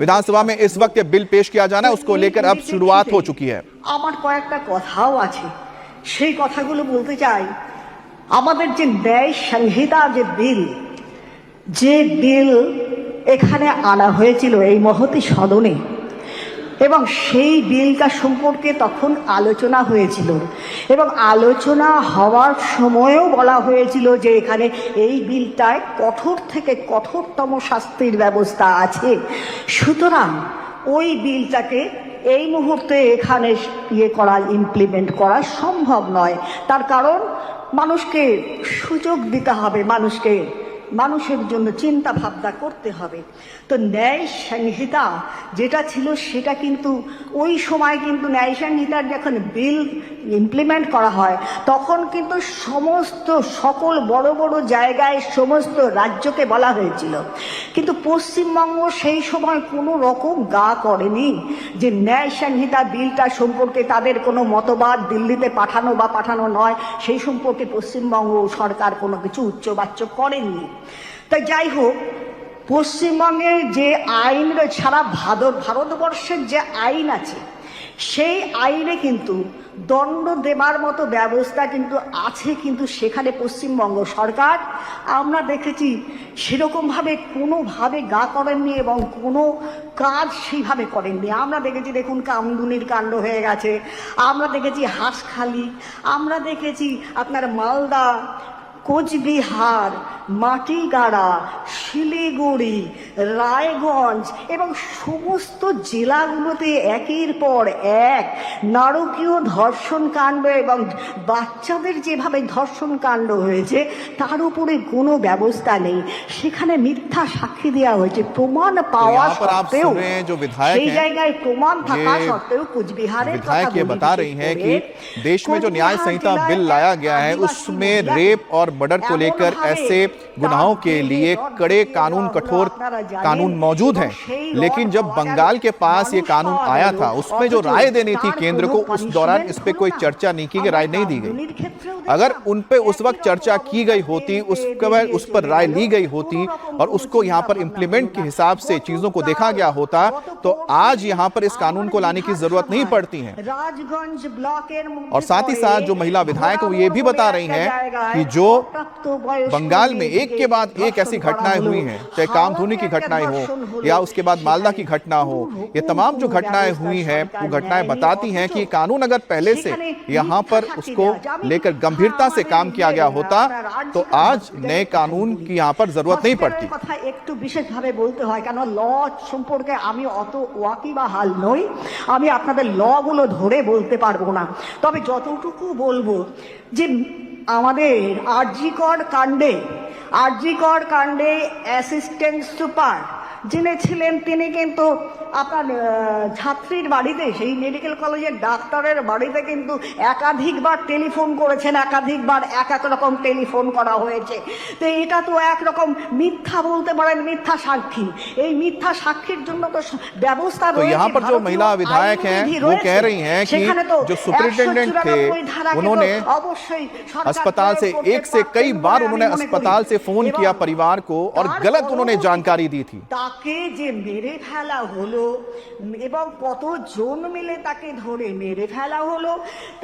विधानसभा में इस वक्त बिल पेश किया जाना है, उसको लेकर अब शुरुआत हो चुकी है। আমার কয়েকটা কথাও আছে, সেই কথাগুলো বলতে চাই। আমাদের যে ন্যায় সংহিতা যে বিল এখানে আনা হয়েছিল এই মহতী সদনে, এবং সেই বিলটা সম্পর্কে তখন আলোচনা হয়েছিল, এবং আলোচনা হওয়ার সময়ও বলা হয়েছিল যে এখানে এই বিলটায় কঠোর থেকে কঠোরতম শাস্তির ব্যবস্থা আছে। সুতরাং ওই বিলটাকে এই মুহূর্তে এখানে ইমপ্লিমেন্ট করা সম্ভব নয়। তার কারণ মানুষকে সুযোগ দিতে হবে, মানুষের জন্য চিন্তা ভাবনা করতে হবে। তো ন্যায় সংহিতা যেটা ছিল সেটা কিন্তু ওই সময় কিন্তু ন্যায় সংহিতার যখন বিল ইমপ্লিমেন্ট করা হয় তখন কিন্তু সকল বড় বড় জায়গায় সমস্ত রাজ্যকে বলা হয়েছিল, কিন্তু পশ্চিমবঙ্গ সেই সময় কোনো রকম গা করেনি যে ন্যায় সংহিতা বিলটা সম্পর্কে তাদের কোনো মতবাদ দিল্লিতে পাঠানো বা পাঠানো নয় সেই সম্পর্কে পশ্চিমবঙ্গ সরকার কোনো কিছু উচ্চবাচ্য করেননি। তাই যাই হোক, পশ্চিমবঙ্গের যে আইন সারা ভারতবর্ষের যে আইন আছে সেই আইনে কিন্তু দণ্ড দেবার মতো ব্যবস্থা কিন্তু আছে, কিন্তু সেখানে পশ্চিমবঙ্গ সরকার আমরা দেখেছি সেরকমভাবে কোনোভাবে গা করেননি এবং কোনো কাজ সেইভাবে করেননি। আমরা দেখেছি, দেখুন কামদুনির কাণ্ড হয়ে গেছে, আমরা দেখেছি হাঁসখালি, আমরা দেখেছি আপনার মালদা, কোচবিহার, মাটিগাড়া, শিলিগুড়ি, রায়গঞ্জ এবং সমস্ত জেলাগুলোতে একের পর এক নারকীয় ধর্ষণ কাণ্ড এবং বাচ্চাদের যেভাবে ধর্ষণ কাণ্ড হয়েছে তার উপরে কোনো ব্যবস্থা নেই। সেখানে মিথ্যা সাক্ষী দেওয়া হয়েছে, প্রমাণ পাওয়া সত্ত্বেও, সেই জায়গায় প্রমাণ থাকা সত্ত্বেও कुचबिहार विधायक ये बता रही हैं कि देश में जो न्याय संहिता बिल लाया गया है उसमें रेप और मर्डर को लेकर ऐसे गुनाहों के लिए कड़े कानून, कठोर कानून मौजूद हैं, लेकिन जब बंगाल के पास ये कानून आया था उसमें जो राय देनी थी केंद्र को, उस दौरान इस पे कोई चर्चा नहीं की गई, राय नहीं दी गई। अगर उन पे उस वक्त चर्चा की गई होती, उस पर राय ली गई होती और उसको यहाँ पर इम्प्लीमेंट के हिसाब से चीजों को देखा गया होता तो आज यहाँ पर इस कानून को लाने की जरूरत नहीं पड़ती है। और साथ ही साथ जो महिला विधायक वो ये भी बता रही हैं कि जो बंगाल में एक के बाद एक ऐसी घटनाएं हुई हैं, चाहे कामधुनी की घटनाएं हो या उसके बाद मालदा की घटना हो, ये तमाम जो घटनाएं हुई हैं वो घटनाएं बताती हैं कि कानून अगर पहले से यहाँ पर उसको लेकर गंभीरता से काम किया गया होता तो आज नए कानून की यहाँ पर जरूरत नहीं पड़ती। একটু বিশেষভাবে বলতে হয় কারণ ল সম্পর্কে আমি অত ওয়াকিবহাল নই, আমি আপনাদের ল গুলো ধরে বলতে পারবো না, তবে যতটুকু বলবো যে আমাদের আরজিকর কাণ্ডে অ্যাসিস্ট্যান্ট সুপার যিনি ছিলেন তিনি কিন্তু আপনার ছাত্রীর বাড়িতে, সেই মেডিকেল কলেজের ডাক্তারের বাড়িতে কিন্তু একাধিকবার টেলিফোন করেছেন, একাধিকবার এক রকম টেলিফোন করা হয়েছে। তো এটা তো একরকম মিথ্যা বলতে পারেন, মিথ্যা সাক্ষী। এই মিথ্যা সাক্ষীর জন্য তো ব্যবস্থা तो यहाँ पर जो महिला विधायक हैं वो कह रही हैं कि जो सुपरिटेंडेंट थे उन्होंने अस्पताल से एक से कई बार उन्होंने अस्पताल से फोन किया परिवार को और गलत उन्होंने जानकारी दी थी। তাকে যে মেরে ফেলা হলো এবং কতজন মিলে তাকে ধরে মেরে ফেলা হলো,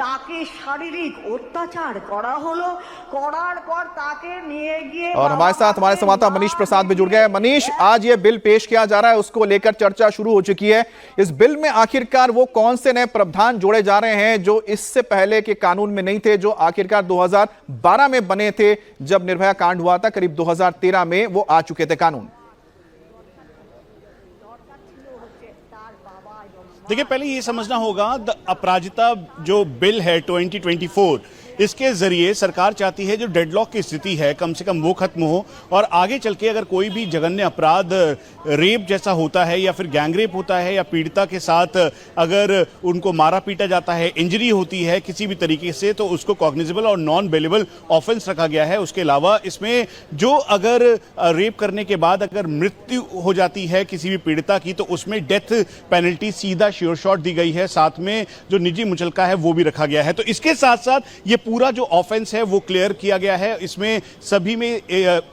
তাকে শারীরিক অত্যাচার করা হলো, করার পর তাকে নিয়ে গিয়ে। और हमारे साथ हमारे संवाददाता मनीष प्रसाद भी जुड़ गए। मनीष, आज ये बिल पेश किया जा रहा है, उसको लेकर चर्चा शुरू हो चुकी है। इस बिल में आखिरकार वो कौन से नए प्रावधान जोड़े जा रहे हैं जो इससे पहले के कानून में नहीं थे, जो आखिरकार 2012 में बने थे जब निर्भया कांड हुआ था, करीब 2013 में वो आ चुके थे कानून? देखिए, पहले ये समझना होगा अपराजिता जो बिल है 2024, इसके जरिए सरकार चाहती है जो डेडलॉक की स्थिति है कम से कम वो खत्म हो और आगे चल के अगर कोई भी जघन्य अपराध रेप जैसा होता है या फिर गैंगरेप होता है या पीड़िता के साथ अगर उनको मारा पीटा जाता है, इंजरी होती है किसी भी तरीके से, तो उसको कॉग्निजेबल और नॉन बेलेबल ऑफेंस रखा गया है। उसके अलावा इसमें जो अगर रेप करने के बाद अगर मृत्यु हो जाती है किसी भी पीड़िता की तो उसमें डेथ पेनल्टी सीधा श्योर शॉट दी गई है, साथ में जो निजी मुचलका है वो भी रखा गया है। तो इसके साथ साथ ये पूरा जो ऑफेंस है वो क्लियर किया गया है। इसमें सभी में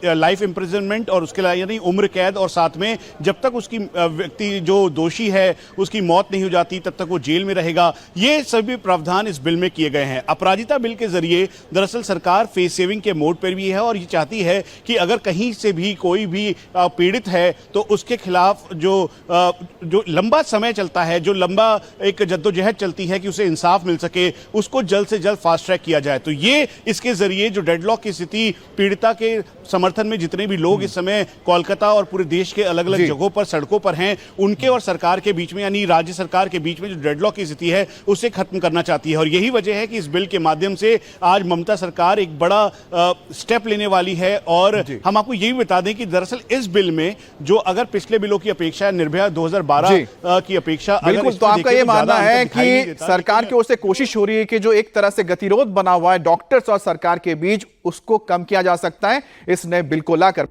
लाइफ इंप्रिजनमेंट और उसके अलावा यानी उम्र कैद, और साथ में जब तक उसकी व्यक्ति जो दोषी है उसकी मौत नहीं हो जाती तब तक वो जेल में रहेगा। ये सभी प्रावधान इस बिल में किए गए हैं। अपराजिता बिल के जरिए दरअसल सरकार फेस सेविंग के मोड पर भी है और ये चाहती है कि अगर कहीं से भी कोई भी पीड़ित है तो उसके खिलाफ जो लंबा समय चलता है, जो लंबा एक जद्दोजहद चलती है कि उसे इंसाफ मिल सके, उसको जल्द से जल्द फास्ट ट्रैक किया जाए। तो ये इसके जरिए जो डेडलॉक की स्थिति, पीड़िता के समर्थन में जितने भी लोग इस समय कोलकाता और पूरे देश के अलग अलग जगहों पर सड़कों पर हैं, उनके और सरकार के बीच में यानी राज्य सरकार के बीच में जो डेडलॉक की स्थिति है उसे खत्म करना चाहती है। और यही वजह है कि इस बिल के माध्यम से आज ममता सरकार एक बड़ा स्टेप लेने वाली है। और हम आपको यही बता दें कि दरअसल इस बिल में जो अगर पिछले बिलों की अपेक्षा, निर्भया 2012 की अपेक्षा, बिल्कुल, तो आपका ये मानना है कि सरकार की ओर से कोशिश हो रही है कि जो एक तरह से गतिरोध बना हुआ है डॉक्टर्स और सरकार के बीच, उसको कम किया जा सकता है इस नए बिल को लाकर।